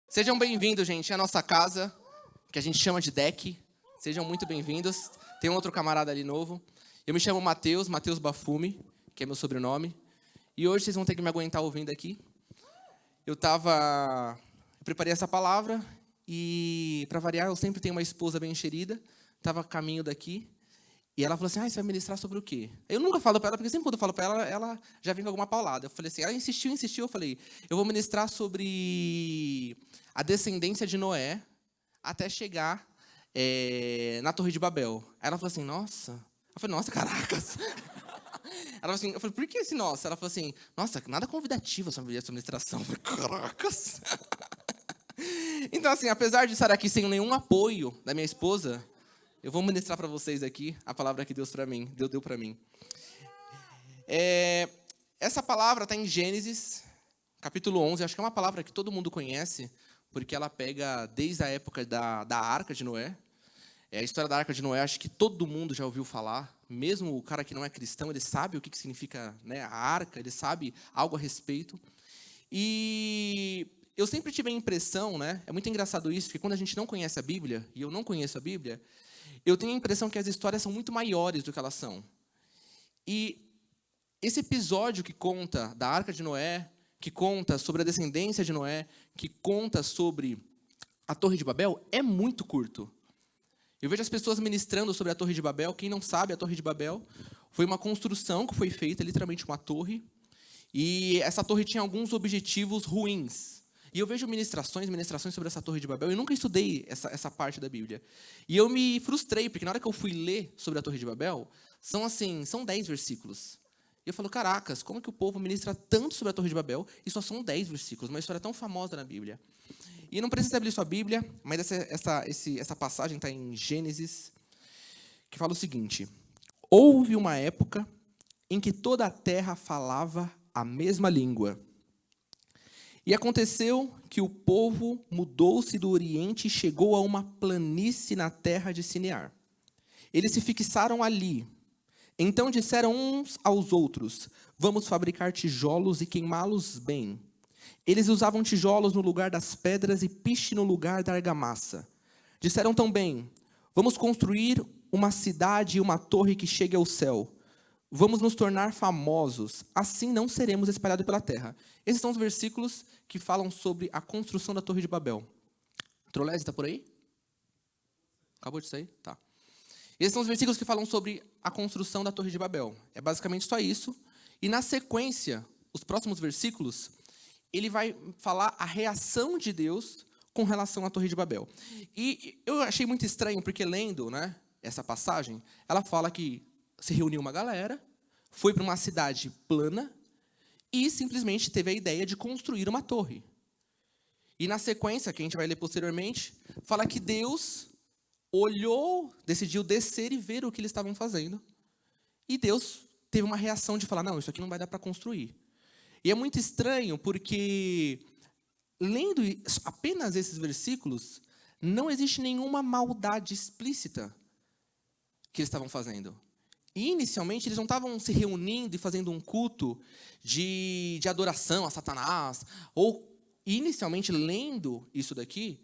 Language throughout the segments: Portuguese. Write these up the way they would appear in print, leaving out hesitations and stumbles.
Sejam bem-vindos, gente, à nossa casa, que a gente chama de deck. Sejam muito bem-vindos. Tem um outro camarada ali novo. Eu me chamo Matheus Bafume, que é meu sobrenome. E hoje vocês vão ter que me aguentar ouvindo aqui. Eu preparei essa palavra e, para variar, eu sempre tenho uma esposa bem enxerida. Estava a caminho daqui. E ela falou assim, você vai ministrar sobre o quê? Eu nunca falo para ela, porque sempre quando eu falo para ela, ela já vem com alguma paulada. Eu falei assim, ela insistiu, eu falei, eu vou ministrar sobre a descendência de Noé até chegar na Torre de Babel. Aí ela falou assim, nossa. Eu falei, nossa, caracas. Ela falou assim, eu falei, por que esse nossa? Ela falou assim, nossa, nada convidativo essa ministração. Eu falei, caracas. Então, assim, apesar de estar aqui sem nenhum apoio da minha esposa, eu vou ministrar para vocês aqui a palavra que Deus deu para mim. Essa palavra está em Gênesis, capítulo 11. Acho que é uma palavra que todo mundo conhece, porque ela pega desde a época da Arca de Noé. A história da Arca de Noé, acho que todo mundo já ouviu falar. Mesmo o cara que não é cristão, ele sabe o que significa, né, a Arca, ele sabe algo a respeito. E eu sempre tive a impressão, né, é muito engraçado isso, que quando a gente não conhece a Bíblia, e eu não conheço a Bíblia, eu tenho a impressão que as histórias são muito maiores do que elas são. E esse episódio que conta da Arca de Noé, que conta sobre a descendência de Noé, que conta sobre a Torre de Babel, é muito curto. Eu vejo as pessoas ministrando sobre a Torre de Babel. Quem não sabe, a Torre de Babel foi uma construção que foi feita, literalmente uma torre. E essa torre tinha alguns objetivos ruins. E eu vejo ministrações sobre essa Torre de Babel. Eu nunca estudei essa parte da Bíblia. E eu me frustrei, porque na hora que eu fui ler sobre a Torre de Babel, são 10 versículos. E eu falo, caracas, como que o povo ministra tanto sobre a Torre de Babel e só são 10 versículos? Uma história tão famosa na Bíblia. E não precisa abrir sua Bíblia, mas essa passagem está em Gênesis, que fala o seguinte: houve uma época em que toda a terra falava a mesma língua. E aconteceu que o povo mudou-se do Oriente e chegou a uma planície na terra de Sinear. Eles se fixaram ali. Então disseram uns aos outros, vamos fabricar tijolos e queimá-los bem. Eles usavam tijolos no lugar das pedras e piche no lugar da argamassa. Disseram também, vamos construir uma cidade e uma torre que chegue ao céu. Vamos nos tornar famosos, assim não seremos espalhados pela terra. Esses são os versículos que falam sobre a construção da Torre de Babel. Trolese, está por aí? Acabou de sair? Tá. Esses são os versículos que falam sobre a construção da Torre de Babel. É basicamente só isso. E na sequência, os próximos versículos, ele vai falar a reação de Deus com relação à Torre de Babel. E eu achei muito estranho, porque lendo, né, essa passagem, ela fala que se reuniu uma galera, foi para uma cidade plana e simplesmente teve a ideia de construir uma torre. E na sequência, que a gente vai ler posteriormente, fala que Deus olhou, decidiu descer e ver o que eles estavam fazendo. E Deus teve uma reação de falar, não, isso aqui não vai dar para construir. E é muito estranho, porque lendo apenas esses versículos, não existe nenhuma maldade explícita que eles estavam fazendo. E, inicialmente, eles não estavam se reunindo e fazendo um culto de adoração a Satanás. Ou, inicialmente, lendo isso daqui,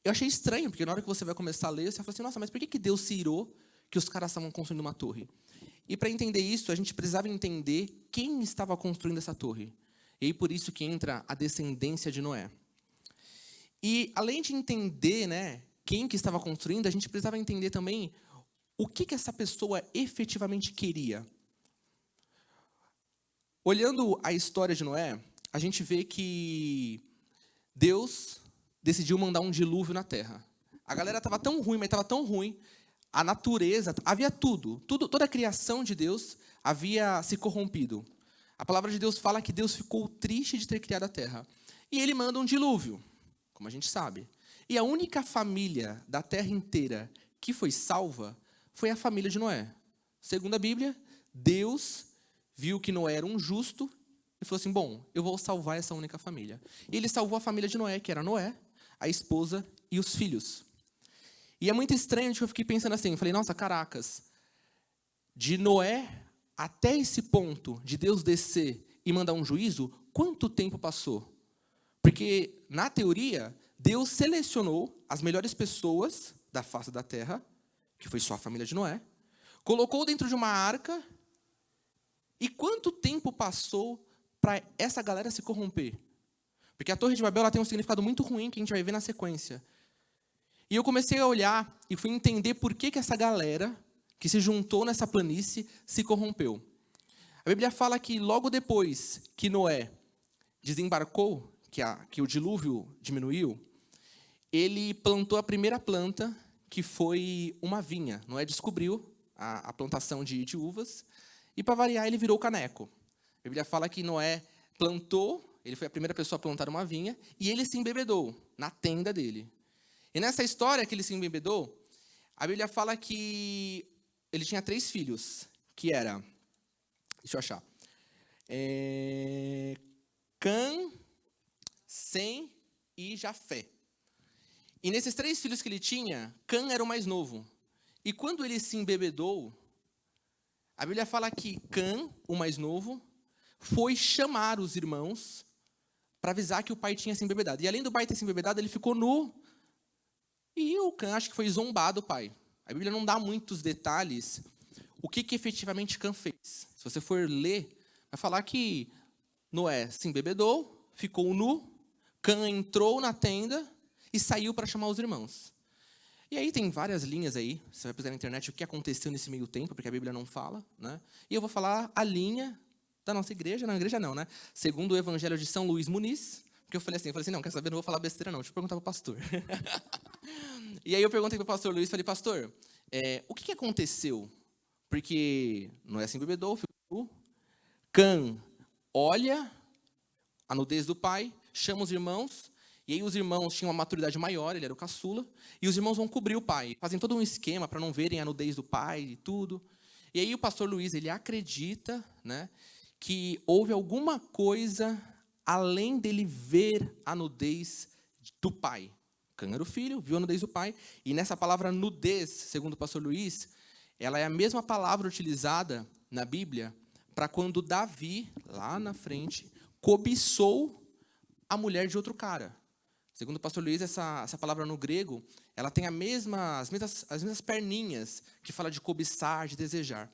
eu achei estranho, porque na hora que você vai começar a ler, você vai falar assim, nossa, mas por que Deus se irou que os caras estavam construindo uma torre? E, para entender isso, a gente precisava entender quem estava construindo essa torre. E aí, por isso que entra a descendência de Noé. E, além de entender, né, quem que estava construindo, a gente precisava entender também o que essa pessoa efetivamente queria. Olhando a história de Noé, a gente vê que Deus decidiu mandar um dilúvio na terra. A galera estava tão ruim, mas estava tão ruim, a natureza, havia tudo, toda a criação de Deus havia se corrompido. A palavra de Deus fala que Deus ficou triste de ter criado a terra. E ele manda um dilúvio, como a gente sabe. E a única família da terra inteira que foi salva foi a família de Noé. Segundo a Bíblia, Deus viu que Noé era um justo e falou assim, bom, eu vou salvar essa única família. E ele salvou a família de Noé, que era Noé, a esposa e os filhos. E é muito estranho que eu fiquei pensando assim, eu falei, nossa, caracas, de Noé até esse ponto de Deus descer e mandar um juízo, quanto tempo passou? Porque, na teoria, Deus selecionou as melhores pessoas da face da terra, que foi só a família de Noé, colocou dentro de uma arca, e quanto tempo passou para essa galera se corromper? Porque a Torre de Babel ela tem um significado muito ruim que a gente vai ver na sequência. E eu comecei a olhar e fui entender por que essa galera que se juntou nessa planície se corrompeu. A Bíblia fala que logo depois que Noé desembarcou, que o dilúvio diminuiu, ele plantou a primeira planta, que foi uma vinha. Noé descobriu a plantação de uvas, e para variar, ele virou caneco. A Bíblia fala que Noé plantou, ele foi a primeira pessoa a plantar uma vinha, e ele se embebedou na tenda dele. E nessa história que ele se embebedou, a Bíblia fala que ele tinha 3 filhos, que era, deixa eu achar, Cã, Sem e Jafé. E nesses 3 filhos que ele tinha, Cã era o mais novo. E quando ele se embebedou, a Bíblia fala que Cã, o mais novo, foi chamar os irmãos para avisar que o pai tinha se embebedado. E além do pai ter se embebedado, ele ficou nu. E o Cã acho que foi zombado o pai. A Bíblia não dá muitos detalhes o que efetivamente Cã fez. Se você for ler, vai falar que Noé se embebedou, ficou nu, Cã entrou na tenda e saiu para chamar os irmãos. E aí tem várias linhas aí, você vai pesquisar na internet o que aconteceu nesse meio tempo, porque a Bíblia não fala, né? E eu vou falar a linha da nossa igreja, não, igreja não, né? Segundo o Evangelho de São Luís Muniz, porque eu falei assim, não, quer saber, não vou falar besteira não, deixa eu perguntar para o pastor. E aí eu perguntei para o pastor Luís, falei, pastor, o que aconteceu? Porque Noé se embebedou, ficou nu, Cã olha a nudez do pai, chama os irmãos, e aí os irmãos tinham uma maturidade maior, ele era o caçula, e os irmãos vão cobrir o pai, fazem todo um esquema para não verem a nudez do pai e tudo. E aí o pastor Luís, ele acredita, né, que houve alguma coisa além dele ver a nudez do pai. Cã era o filho, viu a nudez do pai, e nessa palavra nudez, segundo o pastor Luís, ela é a mesma palavra utilizada na Bíblia para quando Davi, lá na frente, cobiçou a mulher de outro cara. Segundo o pastor Luís, essa palavra no grego, ela tem as mesmas perninhas que fala de cobiçar, de desejar.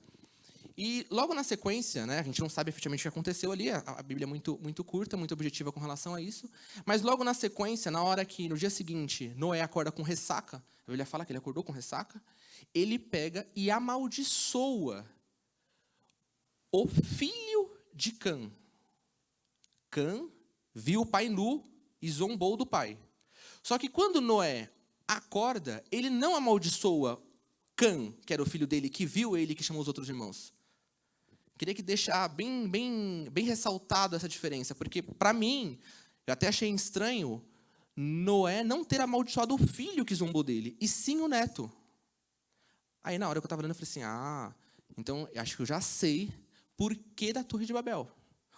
E logo na sequência, né, a gente não sabe efetivamente o que aconteceu ali, a Bíblia é muito curta, muito objetiva com relação a isso, mas logo na sequência, na hora que, no dia seguinte, Noé acorda com ressaca, a Bíblia fala que ele acordou com ressaca, ele pega e amaldiçoa o filho de Cã. Cã viu o pai nu e zombou do pai. Só que quando Noé acorda, ele não amaldiçoa Cã, que era o filho dele, que viu ele, que chamou os outros irmãos. Queria que deixar bem ressaltado essa diferença, porque para mim, eu até achei estranho Noé não ter amaldiçoado o filho que zombou dele, e sim o neto. Aí na hora que eu estava lendo, eu falei assim, então acho que eu já sei por que da Torre de Babel.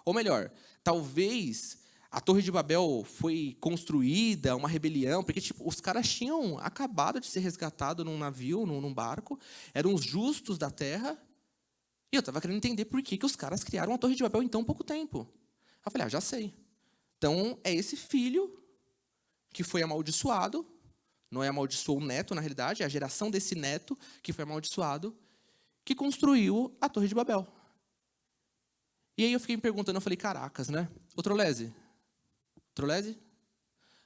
Ou melhor, talvez a Torre de Babel foi construída, uma rebelião, porque os caras tinham acabado de ser resgatados num navio, num barco, eram os justos da terra, e eu estava querendo entender por que os caras criaram a Torre de Babel em tão pouco tempo. Eu falei, já sei. Então, é esse filho que foi amaldiçoado, Noé amaldiçoou o neto, na realidade, é a geração desse neto que foi amaldiçoado, que construiu a Torre de Babel. E aí eu fiquei me perguntando, eu falei, caracas, né? Ô Trolese,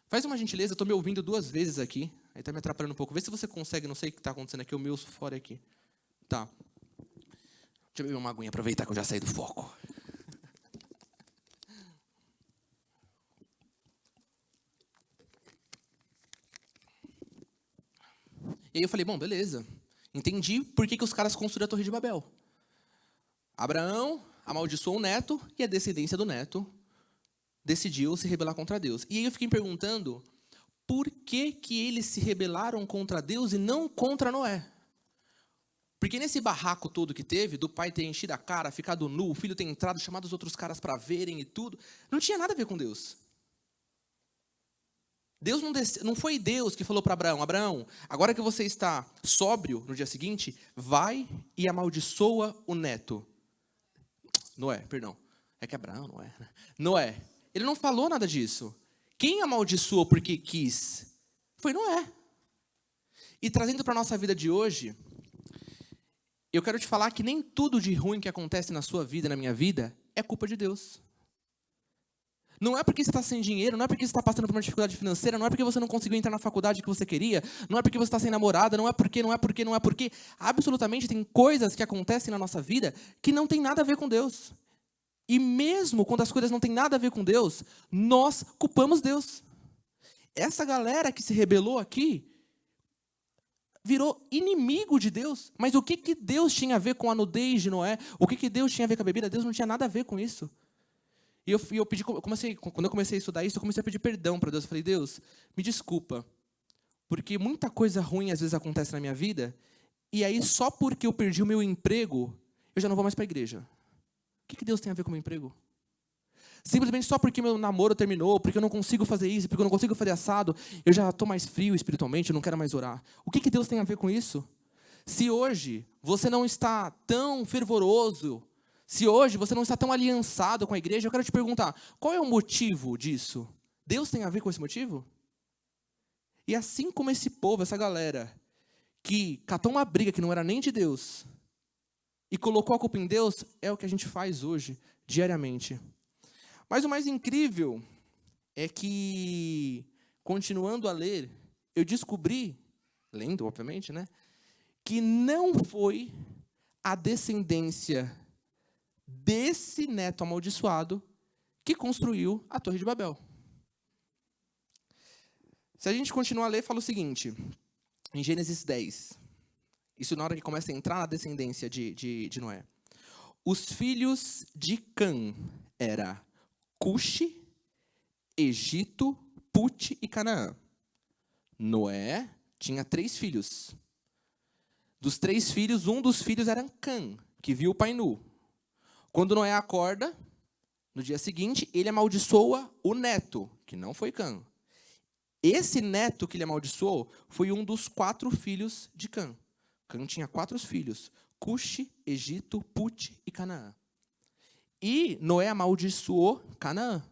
faz uma gentileza, eu estou me ouvindo 2 vezes aqui, aí está me atrapalhando um pouco. Vê se você consegue, não sei o que está acontecendo aqui, o meu fora aqui. Tá. Deixa eu beber uma aguinha, aproveitar que eu já saí do foco. E aí eu falei, bom, beleza. Entendi por que os caras construíram a Torre de Babel. Abraão amaldiçoou o neto e a descendência do neto decidiu se rebelar contra Deus. E aí eu fiquei me perguntando por que eles se rebelaram contra Deus e não contra Noé. Porque nesse barraco todo que teve, do pai ter enchido a cara, ficado nu, o filho ter entrado, chamado os outros caras para verem e tudo, não tinha nada a ver com Deus. Deus não foi Deus que falou para Abraão, Abraão, agora que você está sóbrio no dia seguinte, vai e amaldiçoa o neto. Noé, perdão. É que Abraão, Noé. Ele não falou nada disso. Quem amaldiçoou porque quis? Foi Noé. E trazendo para a nossa vida de hoje, eu quero te falar que nem tudo de ruim que acontece na sua vida, na minha vida, é culpa de Deus. Não é porque você está sem dinheiro, não é porque você está passando por uma dificuldade financeira, não é porque você não conseguiu entrar na faculdade que você queria, não é porque você está sem namorada, não é porque. Absolutamente tem coisas que acontecem na nossa vida que não tem nada a ver com Deus. E mesmo quando as coisas não têm nada a ver com Deus, nós culpamos Deus. Essa galera que se rebelou aqui virou inimigo de Deus. Mas o que Deus tinha a ver com a nudez de Noé? O que Deus tinha a ver com a bebida? Deus não tinha nada a ver com isso. E eu pedi, quando eu comecei a estudar isso, eu comecei a pedir perdão para Deus. Eu falei, Deus, me desculpa, porque muita coisa ruim às vezes acontece na minha vida, e aí só porque eu perdi o meu emprego, eu já não vou mais para a igreja. O que Deus tem a ver com o meu emprego? Simplesmente só porque meu namoro terminou, porque eu não consigo fazer isso, porque eu não consigo fazer assado, eu já estou mais frio espiritualmente, eu não quero mais orar. O que Deus tem a ver com isso? Se hoje você não está tão fervoroso, se hoje você não está tão aliançado com a igreja, eu quero te perguntar, qual é o motivo disso? Deus tem a ver com esse motivo? E assim como esse povo, essa galera, que catou uma briga que não era nem de Deus, e colocou a culpa em Deus, é o que a gente faz hoje, diariamente. Mas o mais incrível é que, continuando a ler, eu descobri, lendo obviamente, né, que não foi a descendência desse neto amaldiçoado que construiu a Torre de Babel. Se a gente continuar a ler, fala o seguinte, em Gênesis 10, isso na hora que começa a entrar na descendência de Noé. Os filhos de Cã eram Cuxi, Egito, Put e Canaã. Noé tinha 3 filhos. Dos 3 filhos, um dos filhos era Cã, que viu o pai nu. Quando Noé acorda, no dia seguinte, ele amaldiçoa o neto, que não foi Cã. Esse neto que ele amaldiçoou foi um dos 4 filhos de Cã. Cã tinha 4 filhos, Cuxi, Egito, Put e Canaã. E Noé amaldiçoou Canaã,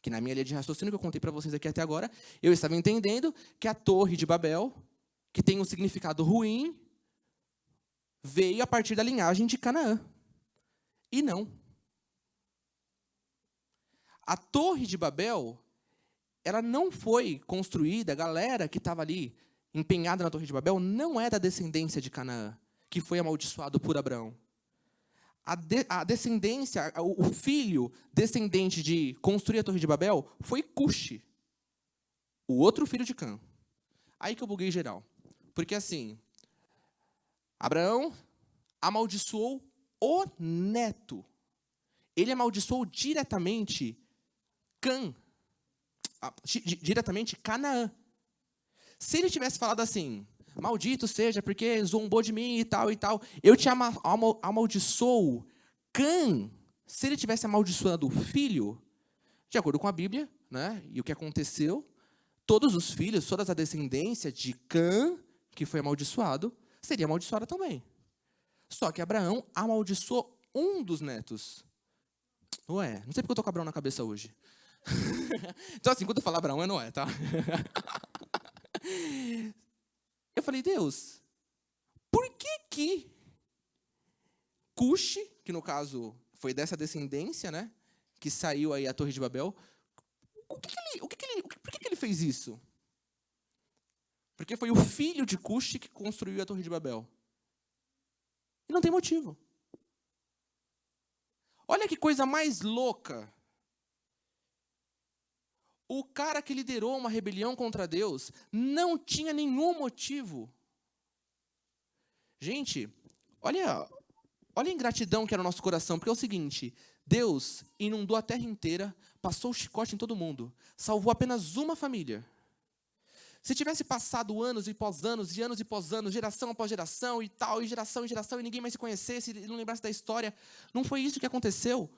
que na minha linha de raciocínio que eu contei para vocês aqui até agora, eu estava entendendo que a Torre de Babel, que tem um significado ruim, veio a partir da linhagem de Canaã. E não. A Torre de Babel, ela não foi construída, a galera que estava ali empenhada na Torre de Babel não é da descendência de Canaã, que foi amaldiçoado por Abraão. A descendência, o filho descendente de construir a Torre de Babel foi Cuxi, o outro filho de Cã. Aí que eu buguei geral. Porque assim, Abraão amaldiçoou o neto. Ele amaldiçoou diretamente diretamente Canaã. Se ele tivesse falado assim, maldito seja, porque zombou de mim e tal, eu te amaldiçoo Cã. Se ele tivesse amaldiçoando o filho, de acordo com a Bíblia, né, e o que aconteceu, todos os filhos, toda a descendência de Cã, que foi amaldiçoado, seria amaldiçoada também. Só que Abraão amaldiçoou um dos netos. Noé. Não sei porque eu tô com Abraão na cabeça hoje. Então assim, quando eu falar Abraão, é Noé, tá? Eu falei, Deus, por que Cuxi, que no caso foi dessa descendência, né, que saiu aí a Torre de Babel, por que ele fez isso? Porque foi o filho de Cuxi que construiu a Torre de Babel. E não tem motivo. Olha que coisa mais louca. O cara que liderou uma rebelião contra Deus não tinha nenhum motivo. Gente, olha a ingratidão que era o nosso coração, porque é o seguinte, Deus inundou a terra inteira, passou o chicote em todo mundo, salvou apenas uma família. Se tivesse passado anos e pós anos, geração após geração e tal, e geração em geração, e ninguém mais se conhecesse, e não lembrasse da história, não foi isso que aconteceu.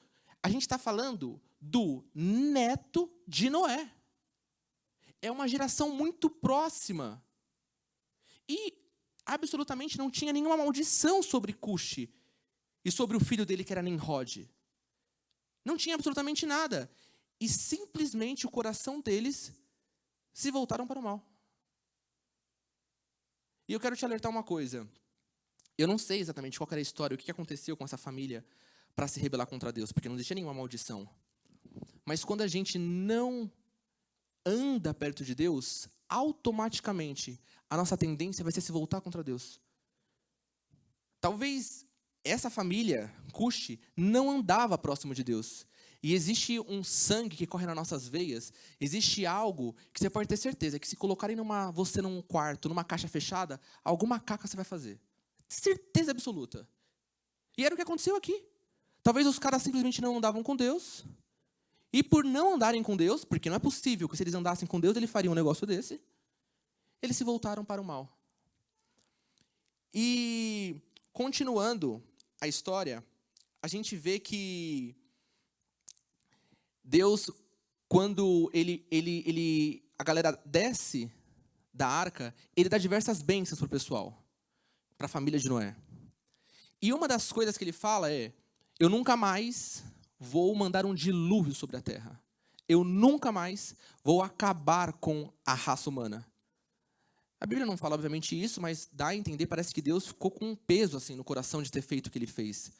A gente está falando do neto de Noé. É uma geração muito próxima. E absolutamente não tinha nenhuma maldição sobre Cuxi e sobre o filho dele, que era Nimrod. Não tinha absolutamente nada. e simplesmente o coração deles se voltaram para o mal. E eu quero te alertar uma coisa. Eu não sei exatamente qual era a história, o que aconteceu com essa família para se rebelar contra Deus, porque não existia nenhuma maldição. Mas quando a gente não anda perto de Deus, automaticamente a nossa tendência vai ser se voltar contra Deus. Talvez essa família, Cuxi, não andava próximo de Deus. E existe um sangue que corre nas nossas veias, existe algo que você pode ter certeza, que se colocarem você num quarto, numa caixa fechada, alguma caca você vai fazer. Certeza absoluta. E era o que aconteceu aqui. Talvez os caras simplesmente não andavam com Deus, e por não andarem com Deus, porque não é possível que se eles andassem com Deus, ele faria um negócio desse, eles se voltaram para o mal. E, continuando a história, a gente vê que Deus, quando a galera desce da arca, ele dá diversas bênçãos para o pessoal, para a família de Noé. E uma das coisas que ele fala é: eu nunca mais vou mandar um dilúvio sobre a terra. Eu nunca mais vou acabar com a raça humana. A Bíblia não fala, obviamente, isso, mas dá a entender, parece que Deus ficou com um peso assim, no coração de ter feito o que ele fez.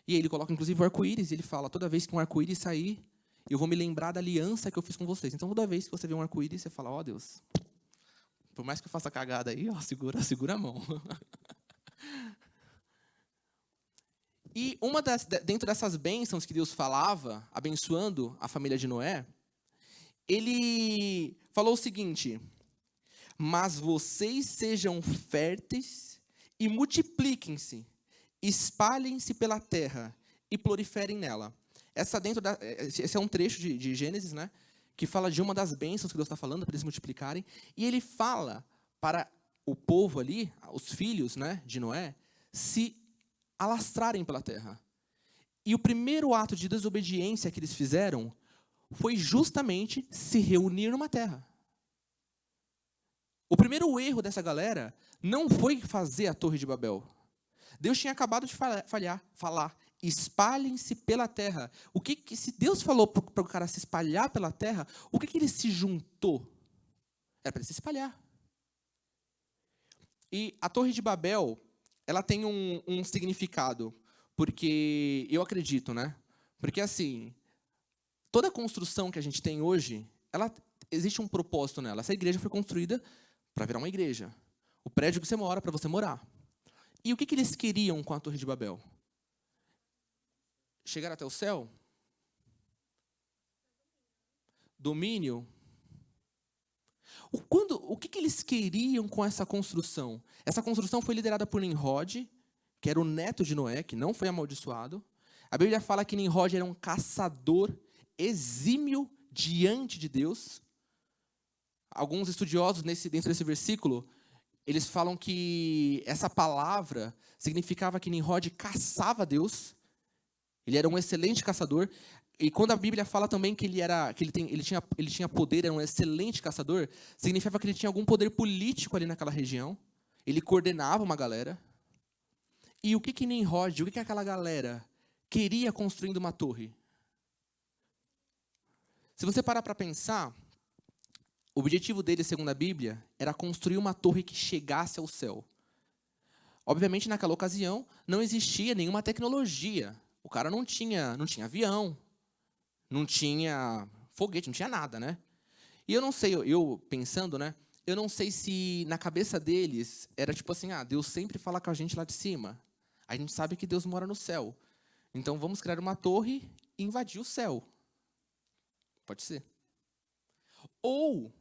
E aí ele coloca, inclusive, o arco-íris, e ele fala: toda vez que um arco-íris sair, eu vou me lembrar da aliança que eu fiz com vocês. Então, toda vez que você vê um arco-íris, você fala: ó Deus, por mais que eu faça cagada aí, ó, segura a mão. E dentro dessas bênçãos que Deus falava, abençoando a família de Noé, ele falou o seguinte: mas vocês sejam férteis e multipliquem-se, espalhem-se pela terra e proliferem nela. Esse é um trecho de Gênesis, né, que fala de uma das bênçãos que Deus está falando para eles multiplicarem. E ele fala para o povo ali, os filhos, né, de Noé, se alastrarem pela terra. E o primeiro ato de desobediência que eles fizeram foi justamente se reunir numa terra. O primeiro erro dessa galera não foi fazer a Torre de Babel. Deus tinha acabado de falar: espalhem-se pela terra. Se Deus falou para o cara se espalhar pela terra, o que ele se juntou? Era para ele se espalhar. E a Torre de Babel, ela tem um significado, porque eu acredito, né? Porque assim, toda construção que a gente tem hoje, existe um propósito nela. Essa igreja foi construída para virar uma igreja. O prédio que você mora, para você morar. E o que eles queriam com a Torre de Babel? Chegar até o céu? Domínio? O que eles queriam com essa construção? Essa construção foi liderada por Nimrod, que era o neto de Noé, que não foi amaldiçoado. A Bíblia fala que Nimrod era um caçador exímio diante de Deus. Alguns estudiosos dentro desse versículo, eles falam que essa palavra significava que Nimrod caçava Deus. Ele era um excelente caçador. E quando a Bíblia fala também que ele tinha poder, era um excelente caçador, significava que ele tinha algum poder político ali naquela região. Ele coordenava uma galera. E o que Nimrod, o que aquela galera queria construindo uma torre? Se você parar para pensar, o objetivo dele, segundo a Bíblia, era construir uma torre que chegasse ao céu. Obviamente, naquela ocasião, não existia nenhuma tecnologia. O cara não tinha avião, não tinha foguete, não tinha nada, né? E eu não sei, eu pensando, né? Eu não sei se na cabeça deles era tipo assim: Deus sempre fala com a gente lá de cima. A gente sabe que Deus mora no céu. Então vamos criar uma torre e invadir o céu. Pode ser. Ou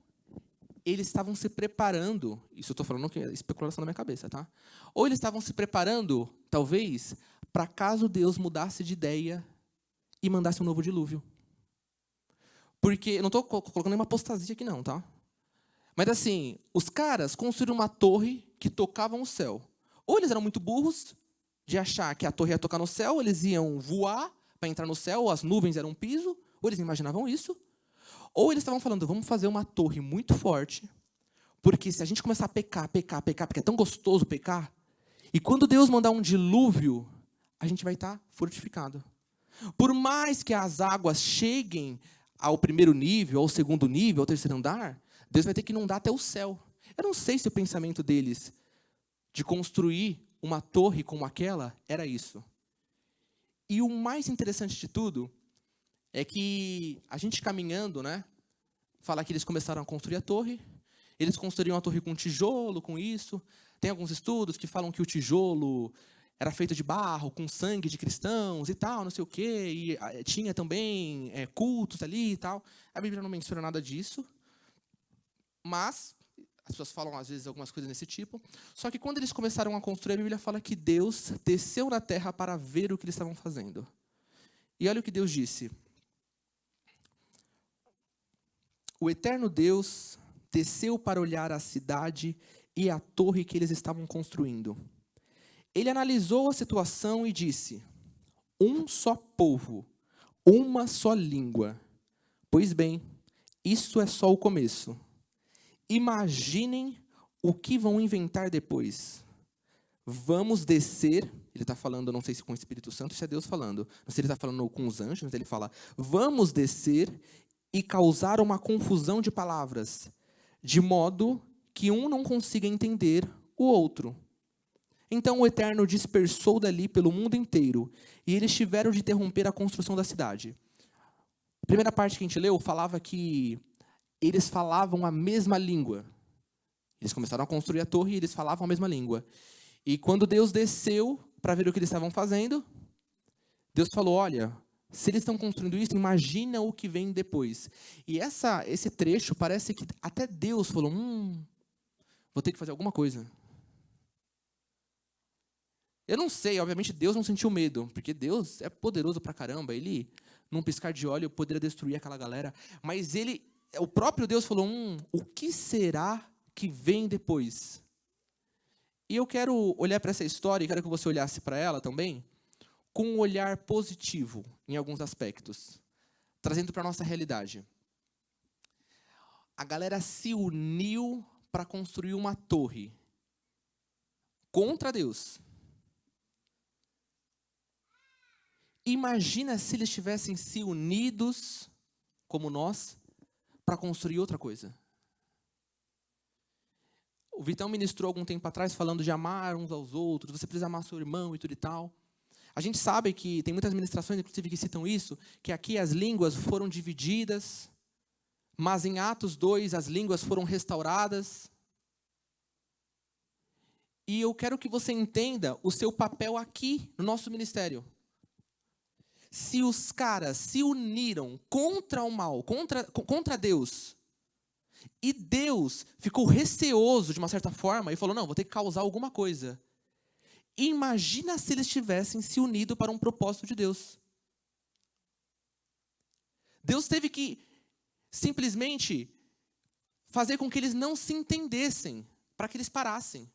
eles estavam se preparando, isso eu estou falando que é especulação na minha cabeça, tá? Ou eles estavam se preparando, talvez, para caso Deus mudasse de ideia e mandasse um novo dilúvio. Porque, eu não estou colocando nenhuma apostasia aqui não, tá? Mas assim, os caras construíram uma torre que tocava o céu. Ou eles eram muito burros de achar que a torre ia tocar no céu, eles iam voar para entrar no céu, ou as nuvens eram um piso, ou eles imaginavam isso. Ou eles estavam falando: vamos fazer uma torre muito forte, porque se a gente começar a pecar, porque é tão gostoso pecar, e quando Deus mandar um dilúvio, a gente vai estar fortificado. Por mais que as águas cheguem ao primeiro nível, ao segundo nível, ao terceiro andar, Deus vai ter que inundar até o céu. Eu não sei se o pensamento deles de construir uma torre como aquela era isso. E o mais interessante de tudo é que a gente caminhando, né, fala que eles começaram a construir a torre, eles construíram a torre com tijolo, com isso. Tem alguns estudos que falam que o tijolo era feito de barro, com sangue de cristãos e tal, não sei o quê, e tinha também cultos ali e tal. A Bíblia não menciona nada disso, mas as pessoas falam às vezes algumas coisas desse tipo. Só que quando eles começaram a construir, a Bíblia fala que Deus desceu na terra para ver o que eles estavam fazendo. E olha o que Deus disse. O eterno Deus desceu para olhar a cidade e a torre que eles estavam construindo. Ele analisou a situação e disse: um só povo, uma só língua. Pois bem, isso é só o começo. Imaginem o que vão inventar depois. Vamos descer, ele está falando, não sei se com o Espírito Santo, se é Deus falando, não sei se ele está falando com os anjos, mas ele fala, vamos descer e causar uma confusão de palavras, de modo que um não consiga entender o outro. Então o Eterno dispersou dali pelo mundo inteiro, e eles tiveram de interromper a construção da cidade. A primeira parte que a gente leu falava que eles falavam a mesma língua. Eles começaram a construir a torre e eles falavam a mesma língua. E quando Deus desceu para ver o que eles estavam fazendo, Deus falou, olha, se eles estão construindo isso, imagina o que vem depois. E esse trecho parece que até Deus falou, vou ter que fazer alguma coisa. Eu não sei, obviamente Deus não sentiu medo, porque Deus é poderoso pra caramba, ele, num piscar de olho, poderia destruir aquela galera, mas o próprio Deus falou, o que será que vem depois? E eu quero olhar para essa história, e quero que você olhasse para ela também, com um olhar positivo, em alguns aspectos, trazendo para a nossa realidade. A galera se uniu para construir uma torre contra Deus. Imagina se eles tivessem se unidos, como nós, para construir outra coisa. O Vitão ministrou algum tempo atrás falando de amar uns aos outros, você precisa amar seu irmão e tudo e tal. A gente sabe que tem muitas ministrações, inclusive, que citam isso, que aqui as línguas foram divididas, mas em Atos 2 as línguas foram restauradas. E eu quero que você entenda o seu papel aqui no nosso ministério. Se os caras se uniram contra o mal, contra Deus, e Deus ficou receoso de uma certa forma e falou, não, vou ter que causar alguma coisa. Imagina se eles tivessem se unido para um propósito de Deus. Deus teve que simplesmente fazer com que eles não se entendessem, para que eles parassem.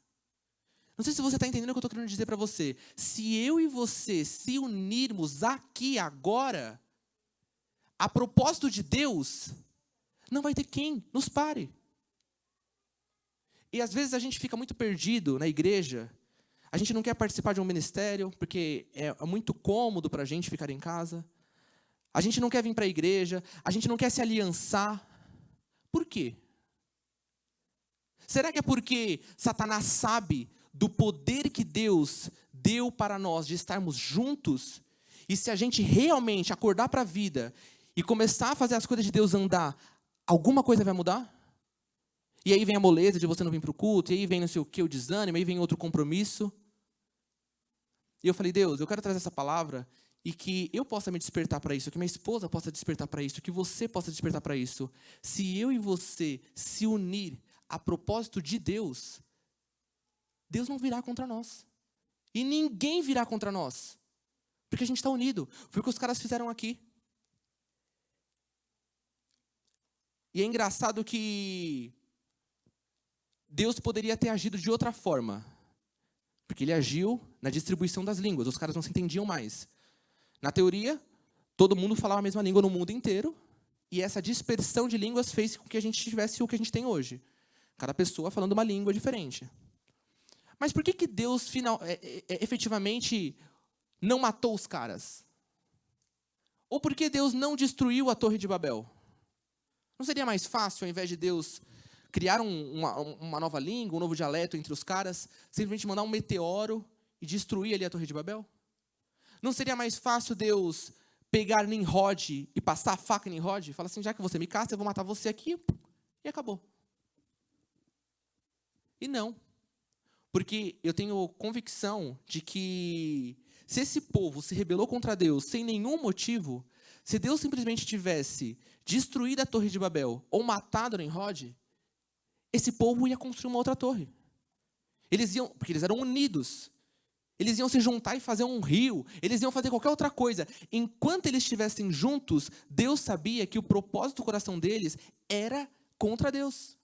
Não sei se você está entendendo o que eu estou querendo dizer para você. Se eu e você se unirmos aqui agora, a propósito de Deus, não vai ter quem nos pare. E às vezes a gente fica muito perdido na igreja. A gente não quer participar de um ministério, porque é muito cômodo para a gente ficar em casa. A gente não quer vir para a igreja. A gente não quer se aliançar. Por quê? Será que é porque Satanás sabe do poder que Deus deu para nós de estarmos juntos? E se a gente realmente acordar para a vida e começar a fazer as coisas de Deus andar, alguma coisa vai mudar? E aí vem a moleza de você não vir para o culto, e aí vem não sei o que, o desânimo, e aí vem outro compromisso. E eu falei, Deus, eu quero trazer essa palavra e que eu possa me despertar para isso, que minha esposa possa despertar para isso, que você possa despertar para isso. Se eu e você se unir a propósito de Deus, Deus não virá contra nós. E ninguém virá contra nós. Porque a gente está unido. Foi o que os caras fizeram aqui. E é engraçado que Deus poderia ter agido de outra forma. Porque ele agiu na distribuição das línguas. Os caras não se entendiam mais. Na teoria, todo mundo falava a mesma língua no mundo inteiro. E essa dispersão de línguas fez com que a gente tivesse o que a gente tem hoje. Cada pessoa falando uma língua diferente. Mas por que Deus efetivamente não matou os caras? Ou por que Deus não destruiu a Torre de Babel? Não seria mais fácil, ao invés de Deus criar uma nova língua, um novo dialeto entre os caras, simplesmente mandar um meteoro e destruir ali a Torre de Babel? Não seria mais fácil Deus pegar Nimrod e passar a faca em Nimrod? E falar assim, já que você me caça, eu vou matar você aqui, e acabou. E não. Porque eu tenho convicção de que se esse povo se rebelou contra Deus sem nenhum motivo, se Deus simplesmente tivesse destruído a Torre de Babel ou matado Nimrod, esse povo ia construir uma outra torre. Porque eles eram unidos. Eles iam se juntar e fazer um rio. Eles iam fazer qualquer outra coisa. Enquanto eles estivessem juntos, Deus sabia que o propósito do coração deles era contra Deus.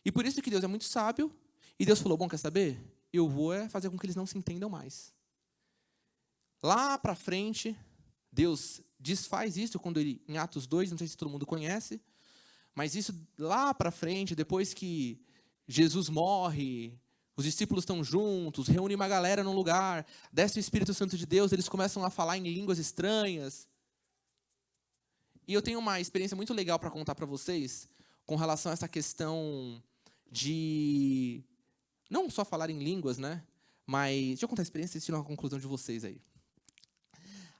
E por isso que Deus é muito sábio. E Deus falou, bom, quer saber? Eu vou fazer com que eles não se entendam mais. Lá para frente, Deus desfaz isso quando ele, em Atos 2, não sei se todo mundo conhece, mas isso lá para frente, depois que Jesus morre, os discípulos estão juntos, reúne uma galera num lugar, desce o Espírito Santo de Deus, eles começam a falar em línguas estranhas. E eu tenho uma experiência muito legal para contar para vocês com relação a essa questão de não só falar em línguas, né? Mas deixa eu contar a experiência e tirar uma conclusão de vocês aí.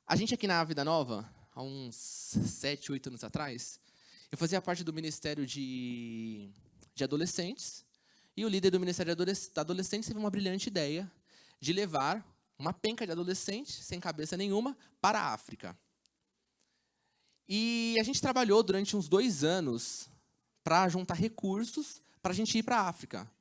A gente aqui na Vida Nova, há uns 7, 8 anos atrás, eu fazia parte do Ministério de Adolescentes, e o líder do Ministério da Adolescentes teve uma brilhante ideia de levar uma penca de adolescentes, sem cabeça nenhuma, para a África. E a gente trabalhou durante uns 2 anos para juntar recursos para a gente ir para a África.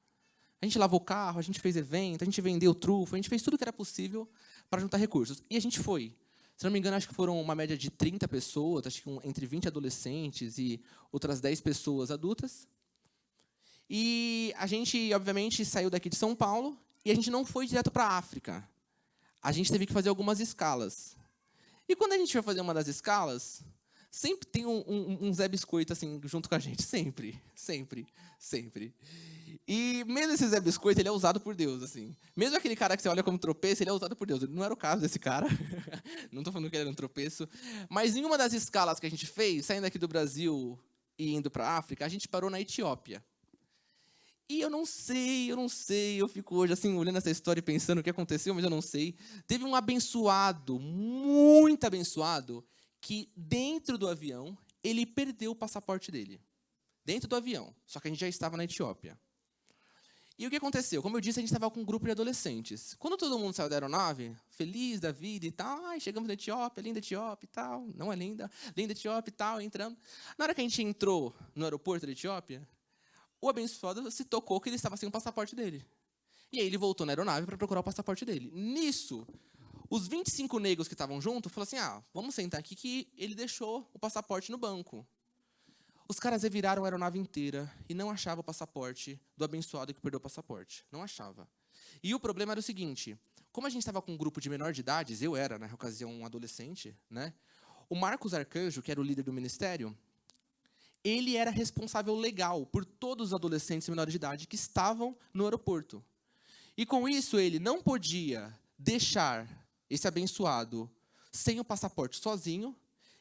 A gente lavou carro, a gente fez evento, a gente vendeu trufa, a gente fez tudo que era possível para juntar recursos. E a gente foi. Se não me engano, acho que foram uma média de 30 pessoas, acho que entre 20 adolescentes e outras 10 pessoas adultas. E a gente, obviamente, saiu daqui de São Paulo e a gente não foi direto para a África. A gente teve que fazer algumas escalas. E quando a gente vai fazer uma das escalas, sempre tem um Zé Biscoito assim, junto com a gente. Sempre, sempre, sempre. E mesmo esse Zé Biscoito, ele é usado por Deus, assim. Mesmo aquele cara que você olha como tropeço, ele é usado por Deus. Não era o caso desse cara. Não estou falando que ele era um tropeço. Mas em uma das escalas que a gente fez, saindo aqui do Brasil e indo para a África, a gente parou na Etiópia. E eu não sei, eu fico hoje assim, olhando essa história e pensando o que aconteceu, mas eu não sei. Teve um abençoado, muito abençoado, que dentro do avião, ele perdeu o passaporte dele. Dentro do avião, só que a gente já estava na Etiópia. E o que aconteceu? Como eu disse, a gente estava com um grupo de adolescentes. Quando todo mundo saiu da aeronave, feliz da vida e tal, chegamos na Etiópia, linda Etiópia e tal, não é linda, linda Etiópia e tal, entramos. Na hora que a gente entrou no aeroporto da Etiópia, o abençoado se tocou que ele estava sem o passaporte dele. E aí ele voltou na aeronave para procurar o passaporte dele. Nisso, os 25 negros que estavam junto falaram assim, vamos sentar aqui que ele deixou o passaporte no banco. Os caras reviraram a aeronave inteira e não achavam o passaporte do abençoado que perdeu o passaporte. Não achava. E o problema era o seguinte, como a gente estava com um grupo de menor de idades, eu era, na ocasião, um adolescente, né? O Marcos Arcanjo, que era o líder do ministério, ele era responsável legal por todos os adolescentes menores de idade que estavam no aeroporto. E com isso, ele não podia deixar esse abençoado sem o passaporte sozinho,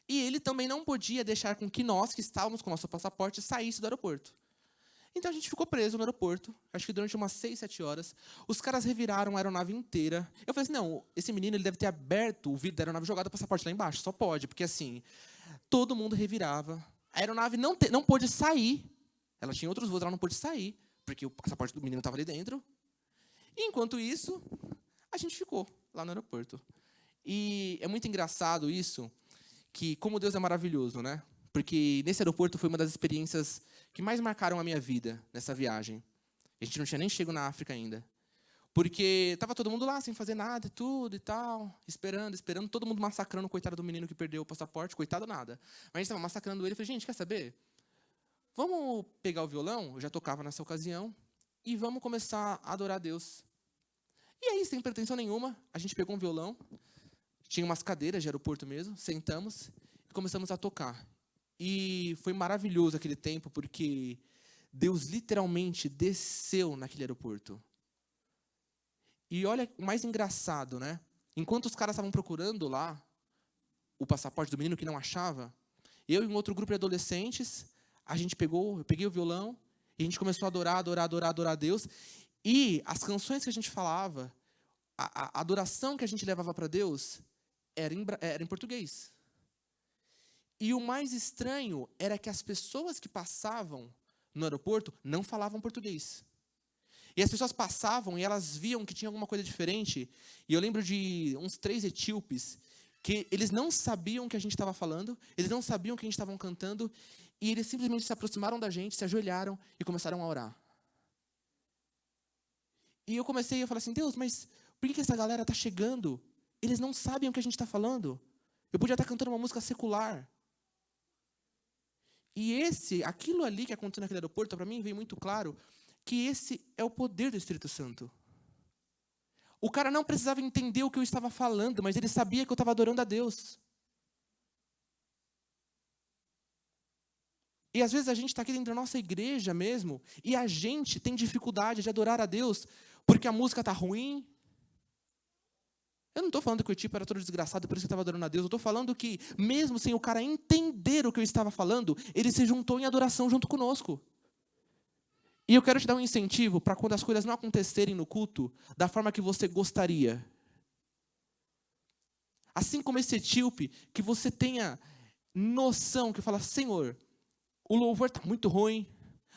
e ele também não podia deixar com que nós, que estávamos com o nosso passaporte, saísse do aeroporto. Então a gente ficou preso no aeroporto, acho que durante umas 6, 7 horas. Os caras reviraram a aeronave inteira. Eu falei assim, não, esse menino ele deve ter aberto o vidro da aeronave e jogado o passaporte lá embaixo. Só pode, porque assim, todo mundo revirava. A aeronave não pôde sair. Ela tinha outros voos, ela não pôde sair, porque o passaporte do menino estava ali dentro. E enquanto isso, a gente ficou lá no aeroporto. E é muito engraçado isso, que como Deus é maravilhoso, né? Porque nesse aeroporto foi uma das experiências que mais marcaram a minha vida nessa viagem. A gente não tinha nem chegado na África ainda. Porque estava todo mundo lá, sem fazer nada e tudo e tal, esperando, todo mundo massacrando o coitado do menino que perdeu o passaporte, coitado nada. Mas a gente estava massacrando ele e falei, gente, quer saber? Vamos pegar o violão, eu já tocava nessa ocasião, e vamos começar a adorar a Deus. E aí, sem pretensão nenhuma, a gente pegou um violão, tinha umas cadeiras de aeroporto mesmo, sentamos e começamos a tocar. E foi maravilhoso aquele tempo, porque Deus literalmente desceu naquele aeroporto. E olha o mais engraçado, né? Enquanto os caras estavam procurando lá o passaporte do menino que não achava. Eu e um outro grupo de adolescentes, eu peguei o violão, e a gente começou a adorar a Deus. E as canções que a gente falava, a adoração que a gente levava para Deus, era em português. E o mais estranho era que as pessoas que passavam no aeroporto não falavam português. E as pessoas passavam e elas viam que tinha alguma coisa diferente. E eu lembro de uns 3 etíopes que eles não sabiam o que a gente estava falando, eles não sabiam o que a gente estava cantando, e eles simplesmente se aproximaram da gente, se ajoelharam e começaram a orar. E eu comecei a falar assim, Deus, mas por que essa galera está chegando? Eles não sabem o que a gente está falando. Eu podia estar cantando uma música secular. E aquilo ali que aconteceu naquele aeroporto, para mim veio muito claro que esse é o poder do Espírito Santo. O cara não precisava entender o que eu estava falando, mas ele sabia que eu estava adorando a Deus. E às vezes a gente está aqui dentro da nossa igreja mesmo, e a gente tem dificuldade de adorar a Deus, porque a música está ruim. Eu não estou falando que o tipo era todo desgraçado, por isso que eu estava adorando a Deus. Eu estou falando que, mesmo sem o cara entender o que eu estava falando, ele se juntou em adoração junto conosco. E eu quero te dar um incentivo para quando as coisas não acontecerem no culto da forma que você gostaria. Assim como esse etíope, que você tenha noção, que fala, Senhor, o louvor está muito ruim,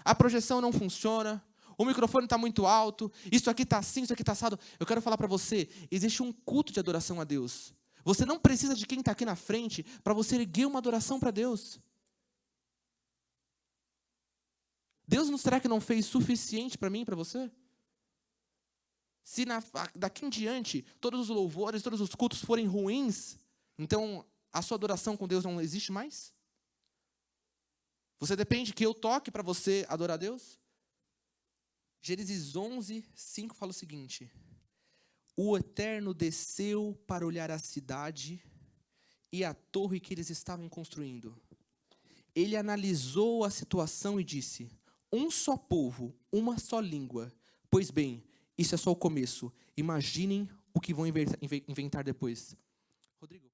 a projeção não funciona, o microfone está muito alto, isso aqui está assim, isso aqui está assado. Eu quero falar para você, existe um culto de adoração a Deus. Você não precisa de quem está aqui na frente para você erguer uma adoração para Deus. Deus não será que não fez suficiente para mim e para você? Se daqui em diante todos os louvores, todos os cultos forem ruins, então a sua adoração com Deus não existe mais? Você depende que eu toque para você adorar a Deus? Gênesis 11, 5 fala o seguinte: o Eterno desceu para olhar a cidade e a torre que eles estavam construindo. Ele analisou a situação e disse: um só povo, uma só língua. Pois bem, isso é só o começo. Imaginem o que vão inventar depois. Rodrigo.